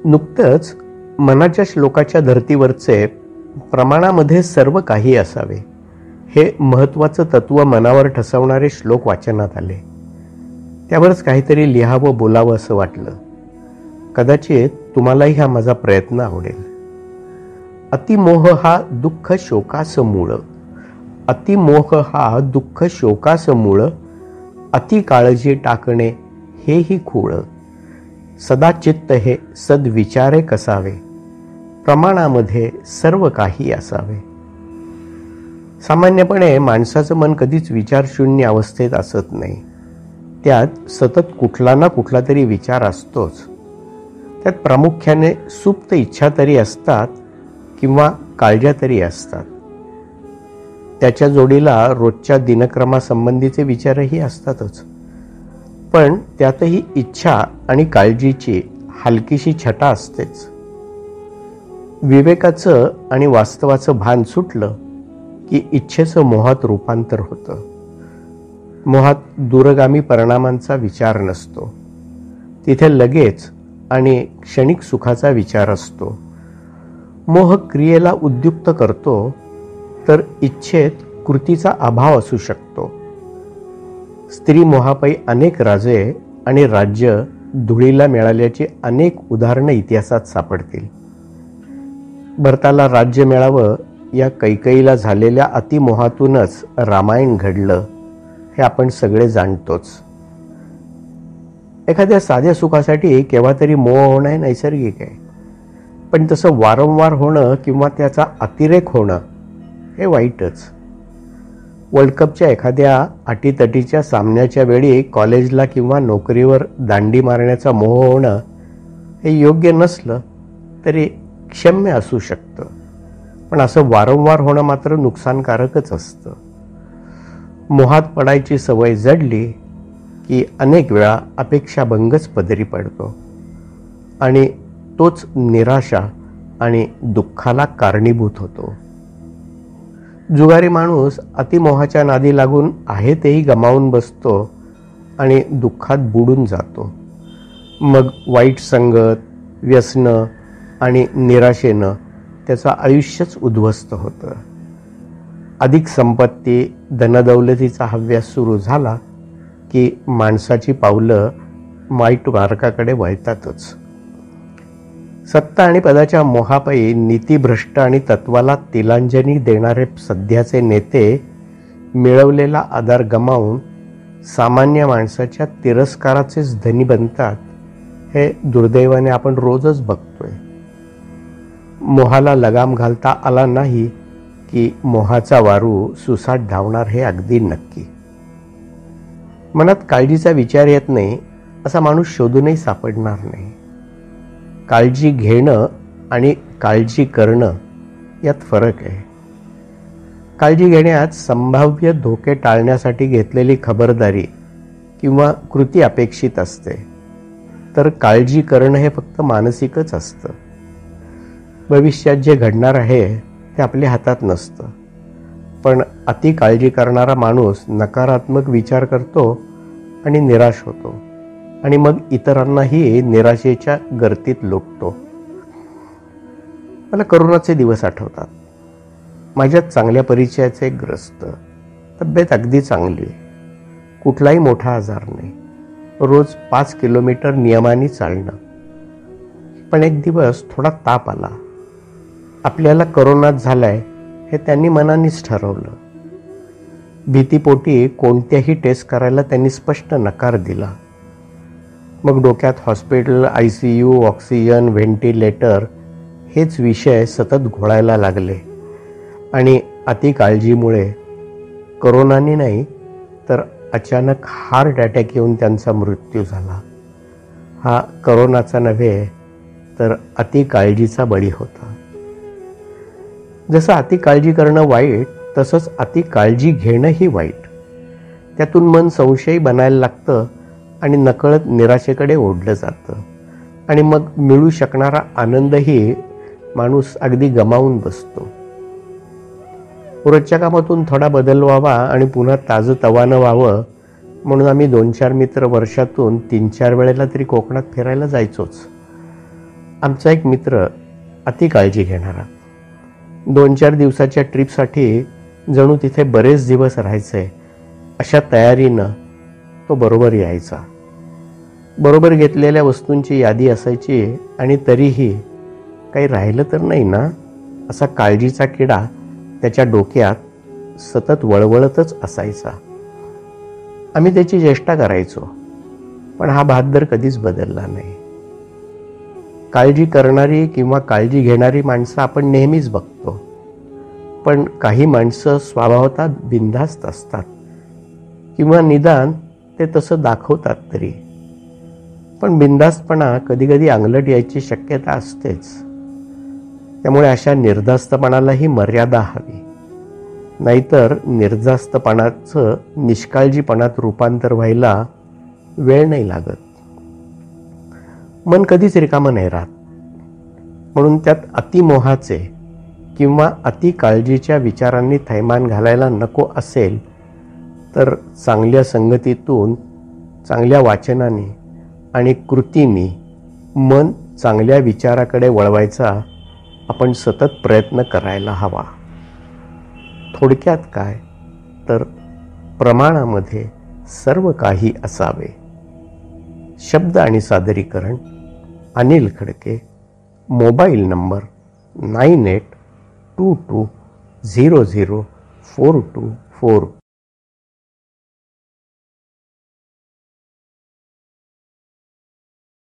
नुकतंच मनाच्या श्लोकाच्या धर्तीवरचे प्रमाणामध्ये सर्व काही असावे हे महत्त्वाचं तत्त्व मनावर ठसवणारे श्लोक वाचनात आले. त्यावरच काहीतरी लिहावं बोलावं असं वाटलं. कदाचित तुम्हालाही हा माझा प्रयत्न आवडेल. अतिमोह हा दुःख शोकास मूळ, अतिमोह हा दुःख शोकास मूळ, अति काळजी टाकणे हेही खूळ, सदा चित्त हे सद्विचारे कसावे, प्रमाणामध्ये सर्व काही असावे. सामान्यपणे माणसाचं मन कधीच विचारशून्य अवस्थेत असत नाही. त्यात सतत कुठला ना कुठला तरी विचार असतोच. त्यात प्रामुख्याने सुप्त इच्छा तरी असतात किंवा काळज्या तरी असतात. त्याच्या जोडीला रोजच्या दिनक्रमासंबंधीचे विचारही असतातच. पण त्यातही इच्छा आणि काळजीची हलकीशी छटा असतेच. विवेकाचं आणि वास्तवाचं भान सुटलं की इच्छेचं मोहात रूपांतर होतं. मोहात दूरगामी परिणामांचा विचार नसतो. तिथे लगेच आणि क्षणिक सुखाचा विचार असतो. मोह क्रियेला उद्युक्त करतो तर इच्छेत कृतीचा अभाव असू शकतो. स्त्री मोहापायी अनेक राजे आणि राज्य धुळीला मिळाल्याची अनेक उदाहरणं इतिहासात सापडतील. भरताला राज्य मिळावं या कैकेयीला झालेल्या अतिमोहातूनच रामायण घडलं हे आपण सगळे जाणतोच. एखाद्या साध्या सुखासाठी केव्हा तरी मोह होणं हे नैसर्गिक आहे. पण तसं वारंवार होणं किंवा त्याचा अतिरेक होणं हे वाईटच. वर्ल्ड कपच्या एखाद्या अटीतटीच्या सामन्याच्या वेळी कॉलेजला किंवा नोकरीवर दांडी मारण्याचा मोह होणं हे योग्य नसलं तरी क्षम्य असू शकतं. पण असं वारंवार होणं मात्र नुकसानकारकच असतं. मोहात पडायची सवय जडली की अनेक वेळा अपेक्षाभंगच पदरी पडतो आणि तोच निराशा आणि दुःखाला कारणीभूत होतो. जुगारी माणूस अतिमोहाच्या नादी लागून आहे तेही गमावून बसतो आणि दुःखात बुडून जातो. मग वाईट संगत, व्यसनं आणि निराशेनं त्याचं आयुष्यच उद्ध्वस्त होतं. अधिक संपत्ती, धनदौलतीचा हव्यास सुरू झाला की माणसाची पावलं वाईट मार्गाकडे वळतातच. सत्ता आणि पदाच्या मोहापायी नीतिभ्रष्ट आणि तत्वाला तिलांजली देणारे सध्याचे नेते मिळवलेला आधार गमावून सामान्य माणसाच्या तिरस्काराचेच धनी बनतात हे दुर्दैवाने आपण रोजच बघतोय. मोहाला लगाम घालता आला नाही की मोहाचा वारू सुसाट धावणार हे अगदी नक्की. मनात काळजीचा विचार येत नाही असा माणूस शोधूनही सापडणार नाही. काळजी घेणं आणि काळजी करणं यात फरक आहे. काळजी घेण्यात संभाव्य धोके टाळण्यासाठी घेतलेली खबरदारी किंवा कृती अपेक्षित असते, तर काळजी करणं हे फक्त मानसिकच असतं. भविष्यात जे घडणार आहे ते आपल्या हातात नसतं. पण अति काळजी करणारा माणूस नकारात्मक विचार करतो आणि निराश होतो आणि मग इतरांनाही निराशेच्या गर्दीत लोटतो. मला करोनाचे दिवस आठवतात. माझ्या चांगल्या परिचयाचे एक ग्रस्त. तब्येत अगदी चांगली, कुठलाही मोठा आजार नाही, रोज 5 किलोमीटर नियमाने चालणं. पण एक दिवस थोडा ताप आला. आपल्याला करोनात झालाय हे त्यांनी मनानेच ठरवलं. भीतीपोटी कोणत्याही टेस्ट करायला त्यांनी स्पष्ट नकार दिला. मग डोक्यात हॉस्पिटल, ICU, ऑक्सिजन, व्हेंटिलेटर हेच विषय सतत घोळायला लागले आणि अति काळजीमुळे करोनाने नाही तर अचानक हार्ट अटॅक येऊन त्यांचा मृत्यू झाला. हा करोनाचा नव्हे तर अति काळजीचा बळी होता. जसं अति काळजी करणं वाईट तसंच अति काळजी घेणंही वाईट. त्यातून मन संशयी बनायला लागतं आणि नकळत निराशेकडे ओढलं जातं आणि मग मिळू शकणारा आनंदही माणूस अगदी गमावून बसतो. रोजच्या कामातून थोडा बदल व्हावा आणि पुन्हा ताजंतवानं व्हावं म्हणून आम्ही 2-4 मित्र वर्षातून 3-4 वेळेला तरी कोकणात फिरायला जायचोच. आमचा एक मित्र अति काळजी घेणारा, 2-4 दिवसाच्या ट्रिपसाठी जणू तिथे बरेच दिवस राहायचे अशा तयारीनं तो बरोबर यायचा. बरोबर घेतलेल्या वस्तूंची यादी असायची आणि तरीही काही राहिलं तर नाही ना असा काळजीचा किडा त्याच्या डोक्यात सतत वळवळतच असायचा. आम्ही त्याची चेष्टा करायचो, पण हा बहादर कधीच बदलला नाही. काळजी करणारी किंवा काळजी घेणारी माणसं आपण नेहमीच बघतो, पण काही माणसं स्वभावतः बिनधास्त असतात किंवा निदान ते तसं दाखवतात तरी. पण बिनधास्तपणा कधीकधी अंगलट यायची शक्यता असतेच. त्यामुळे अशा निर्धास्तपणालाही मर्यादा हवी, नाहीतर निर्धास्तपणाचं निष्काळजीपणात रूपांतर व्हायला वेळ नाही लागत. मन कधीच रिकामं नाही राहत, म्हणून त्यात अतिमोहाचे किंवा अति काळजीच्या विचारांनी थैमान घालायला नको असेल तर चांगल्या संगतीतून, चांगल्या वाचनाने आणि कृतींनी मन चांगल्या विचाराकडे वळवायचा आपण सतत प्रयत्न करायला हवा. थोडक्यात काय तर प्रमाणामध्ये सर्व काही असावे. शब्द आणि सादरीकरण अनिल खडके. Mobile number 9822004244.